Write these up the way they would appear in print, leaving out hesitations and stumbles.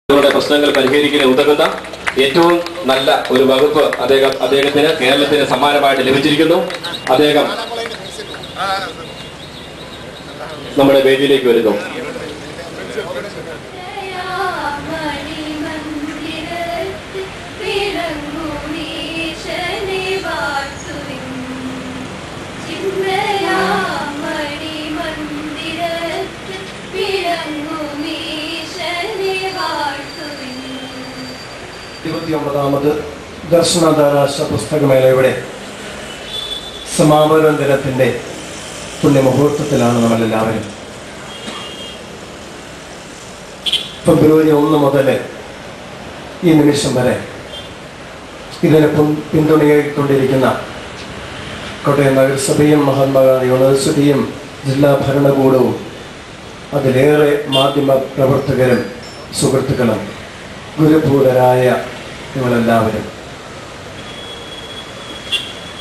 പ്രശ്നങ്ങൾ പരിഹരിക്കുന്നതിന് ഉതകുന്ന ഏറ്റവും നല്ല ഒരു വകുപ്പ് അദ്ദേഹത്തിന് കേരളത്തിന് സമ്മാനമായിട്ട് ലഭിച്ചിരിക്കുന്നു. അദ്ദേഹം നമ്മുടെ വേദിയിലേക്ക് വരുന്നു. ാമത് ദർശന അന്താരാഷ്ട്ര പുസ്തകമേളയുടെ സമാപന ദിനത്തിൻ്റെ പുണ്യമുഹൂർത്തത്തിലാണ് നമ്മളെല്ലാവരും. ഫെബ്രുവരി 1 മുതൽ ഈ നിമിഷം വരെ ഇതിനെ പിന്തുണയായിക്കൊണ്ടിരിക്കുന്ന കോട്ടയം നഗരസഭയും മഹാത്മാഗാന്ധി യൂണിവേഴ്സിറ്റിയും ജില്ലാ ഭരണകൂടവും അതിലേറെ മാധ്യമ പ്രവർത്തകരും സുഹൃത്തുക്കളും ഗുരുഭൂതരായ നിങ്ങളെല്ലാവരും,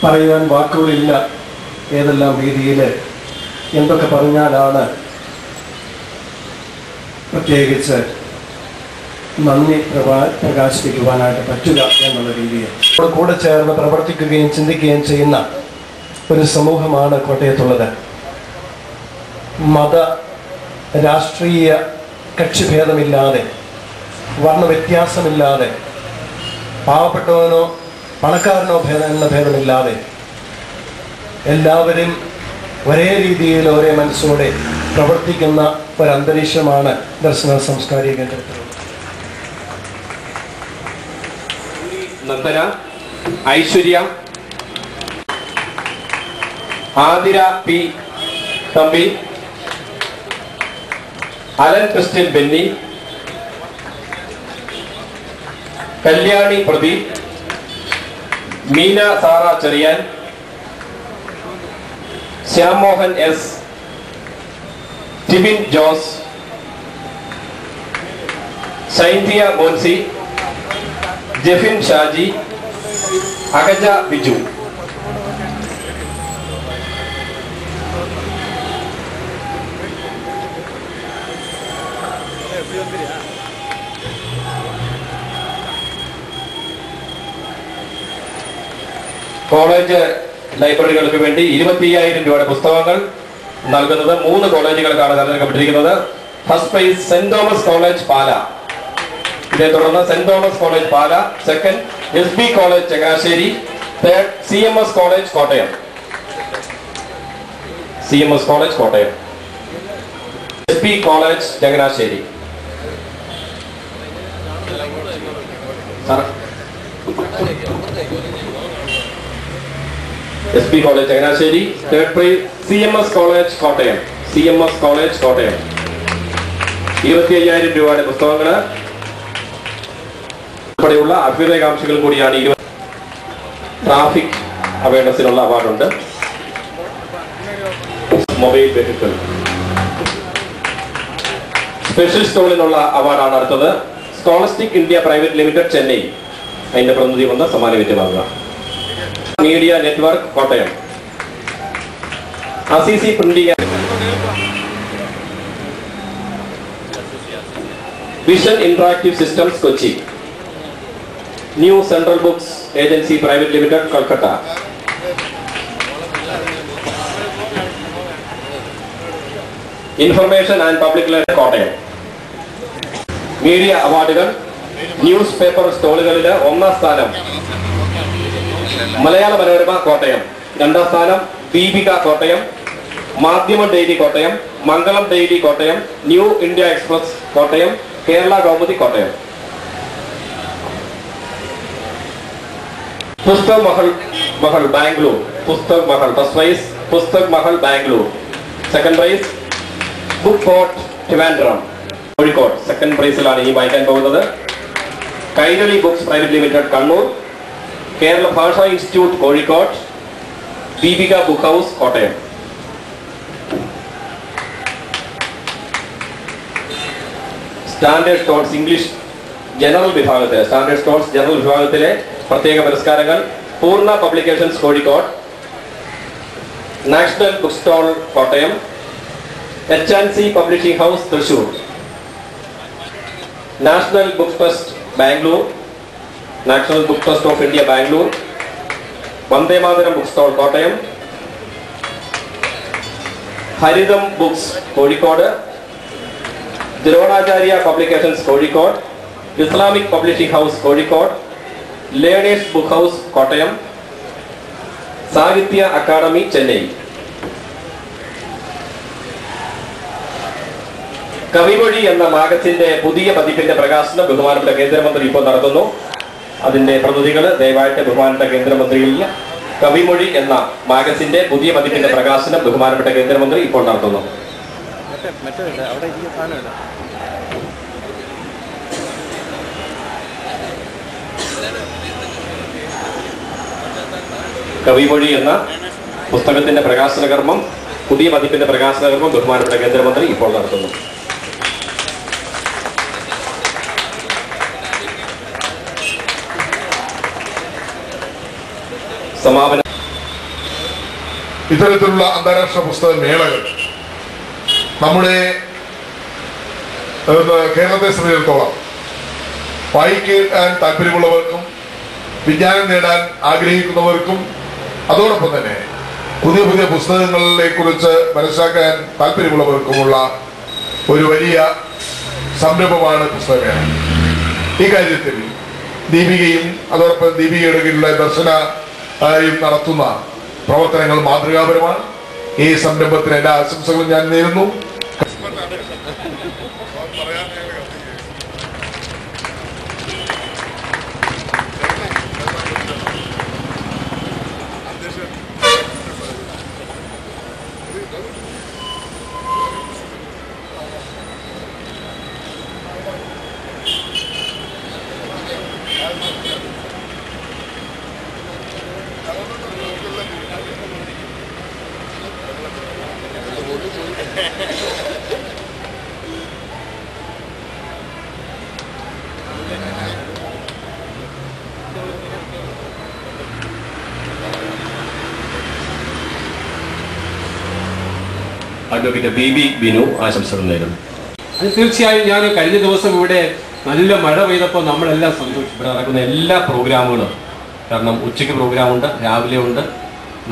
പറയുവാൻ വാക്കുകളില്ല. ഏതെല്ലാം രീതിയിൽ എന്തൊക്കെ പറഞ്ഞാലാണ് പ്രത്യേകിച്ച് നന്ദി പ്രകാശിപ്പിക്കുവാനായിട്ട് പറ്റുക എന്നുള്ള രീതിയിൽ കൂടെ ചേർന്ന് പ്രവർത്തിക്കുകയും ചിന്തിക്കുകയും ചെയ്യുന്ന ഒരു സമൂഹമാണ് കോട്ടയത്തുള്ളത്. മത രാഷ്ട്രീയ കക്ഷിഭേദമില്ലാതെ, വർണ്ണവ്യത്യാസമില്ലാതെ, പാവപ്പെട്ടവനോ പണക്കാരനോ എന്ന ഭേദമില്ലാതെ എല്ലാവരും ഒരേ രീതിയിൽ ഒരേ മനസ്സോടെ പ്രവർത്തിക്കുന്ന ഒരന്തരീക്ഷമാണ് ദർശന സാംസ്കാരിക കേന്ദ്രത്തിൽ. Nandana, Aishwarya, Athira P Thampi, Alan Christian Benny, Kalyani Pradeep, Meena Sara Cherian, Shyam Mohan S, Tibin Jose, Cynthia Moncy, Jeffin Shaji, Agaja Biju. College ലൈബ്രറികൾക്ക് വേണ്ടി 25,000 രൂപയുടെ പുസ്തകങ്ങൾ നൽകുന്നത് 3 കോളേജുകൾക്കാണ് തിരഞ്ഞെടുക്കപ്പെട്ടിരിക്കുന്നത്. First prize saint Thomas college Pala, ഇതേ തുടർന്ന് saint Thomas college Pala, second SB college Changanassery, third CMS college Kottayam. CMS college Kottayam, SB college Changanassery. SB college Changanassery, third prize CMS college Kottayam. CMS college Kottayam 25,000 രൂപയുടെ പുസ്തകങ്ങൾ ഉൾപ്പെടെയുള്ള അഭ്യുദയകാംക്ഷികൾ കൂടിയാണ്. ട്രാഫിക് അവയർനെസ്സിനുള്ള അവാർഡുണ്ട്. മൊബൈൽ വെഹിക്കിൾ സ്പെഷ്യൽ സ്റ്റോളിനുള്ള അവാർഡാണ് അടുത്തത്. Scholastic India private limited Chennai, അതിന്റെ പ്രതിനിധി വന്ന് സമ്മാനം ഏറ്റുവാങ്ങുക. Media network Kottayam, Assisi printing, vision interactive systems Kochi, new central books agency private limited Calcutta, information and public library Kottayam. Media അവാർഡുകൾ, ന്യൂസ് പേപ്പർ സ്റ്റോളുകളിൽ 1ാം സ്ഥാനം മലയാള മനോരമ കോട്ടയം, 2ാം സ്ഥാനം Deepika Kottayam, Madhyama daily Kottayam, Mangalam daily Kottayam, New India Express Kottayam, Kerala Kaumudi Kottayam. Pustak Mahal Bangalore, Pustak Mahal first prize, Pustak Mahal Bangalore. Second prize book court Trivandrum Kozhikode. Second പ്രൈസിലാണ് ഈ വായിക്കാൻ പോകുന്നത്. Kairali books private limited Kannur, Kerala Bhasha institute Kozhikode, Deepika book house Kottayam. Standard stones English general വിഭാഗത്തിലെ സ്റ്റാൻഡേർഡ് സ്റ്റോൺസ് ജനറൽ വിഭാഗത്തിലെ പ്രത്യേക പുരസ്കാരങ്ങൾ Poorna publications Kozhikode, national book stall Kottayam, H&C publishing house Thrissur. National book trust Bangalore, national book trust of India Bangalore, Vandemataram book stall Kottayam, Haritham books Kozhikode, Dronacharya publications Kozhikode, Islamic publishing house Kozhikode, learners book house Kottayam, Sahitya Akademi Chennai. കവിമൊഴി എന്ന മാഗസിന്റെ പുതിയ പതിപ്പിന്റെ പ്രകാശനം ബഹുമാനപ്പെട്ട കേന്ദ്രമന്ത്രി ഇപ്പോൾ നടത്തുന്നു. അതിന്റെ പ്രതിനിധികൾ ദയവായിട്ട് ബഹുമാനപ്പെട്ട കേന്ദ്രമന്ത്രിയിൽ കവിമൊഴി എന്ന മാഗസിന്റെ പുതിയ പതിപ്പിന്റെ പ്രകാശനം ബഹുമാനപ്പെട്ട കേന്ദ്രമന്ത്രി ഇപ്പോൾ നടത്തുന്നു. കവിമൊഴി എന്ന പുസ്തകത്തിന്റെ പ്രകാശന കർമ്മം, പുതിയ പതിപ്പിന്റെ പ്രകാശന കർമ്മം ബഹുമാനപ്പെട്ട കേന്ദ്രമന്ത്രി ഇപ്പോൾ നടത്തുന്നു. സമാപന ഇത്തരത്തിലുള്ള അന്താരാഷ്ട്ര പുസ്തക മേളകൾ നമ്മുടെ കേരളത്തെ സംബന്ധിച്ചിടത്തോളം വായിക്കാൻ താല്പര്യമുള്ളവർക്കും വിജ്ഞാനം നേടാൻ ആഗ്രഹിക്കുന്നവർക്കും അതോടൊപ്പം തന്നെ പുതിയ പുതിയ പുസ്തകങ്ങളെ കുറിച്ച് മനസ്സിലാക്കാൻ താല്പര്യമുള്ളവർക്കുമുള്ള ഒരു വലിയ സംരംഭമാണ് പുസ്തകമേള. ഈ കാര്യത്തിൽ ദീപികയും അതോടൊപ്പം ദീപികയുടെ കീഴിലുള്ള ദർശനയും നടത്തുന്ന പ്രവർത്തനങ്ങൾ മാതൃകാപരമാണ്. ഈ സംരംഭത്തിന് എല്ലാ ആശംസകളും ഞാൻ നേരുന്നു. അഡ്വക്കേറ്റ് ബി ബിനു ആശംസകൾ നേരുന്നു. അത് തീർച്ചയായും ഞാൻ കഴിഞ്ഞ ദിവസം ഇവിടെ നല്ല മഴ പെയ്തപ്പോൾ നമ്മളെല്ലാം സന്തോഷിച്ചു. ഇവിടെ നടക്കുന്ന എല്ലാ പ്രോഗ്രാമുകളും, കാരണം ഉച്ചയ്ക്ക് പ്രോഗ്രാമുണ്ട്, രാവിലെ ഉണ്ട്,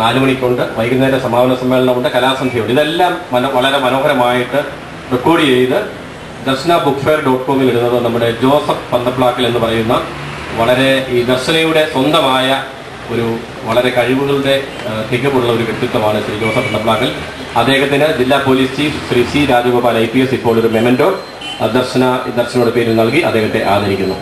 4 മണിക്കുണ്ട്, വൈകുന്നേരം സമാപന സമ്മേളനമുണ്ട്, കലാസന്ധ്യയുണ്ട്. ഇതെല്ലാം വളരെ മനോഹരമായിട്ട് റെക്കോർഡ് ചെയ്ത് ദർശനബുക്ക്ഫെയർ.com ഇടുന്നത് നമ്മുടെ ജോസഫ് പന്തപ്ലാക്കൽ എന്ന് പറയുന്ന വളരെ ഈ ദർശനയുടെ സ്വന്തമായ ഒരു വളരെ കഴിവുകളുടെ തികവുള്ള ഒരു വ്യക്തിത്വമാണ് ശ്രീ ജോസഫ് പന്തപ്ലാക്കൽ. ജില്ലാ police chief Shri C Rajagopal IPS ഇപ്പോൾ ഒരു മെമന്റോ ദർശനയുടെ പേരിൽ നൽകി അദ്ദേഹത്തെ ആദരിക്കുന്നു.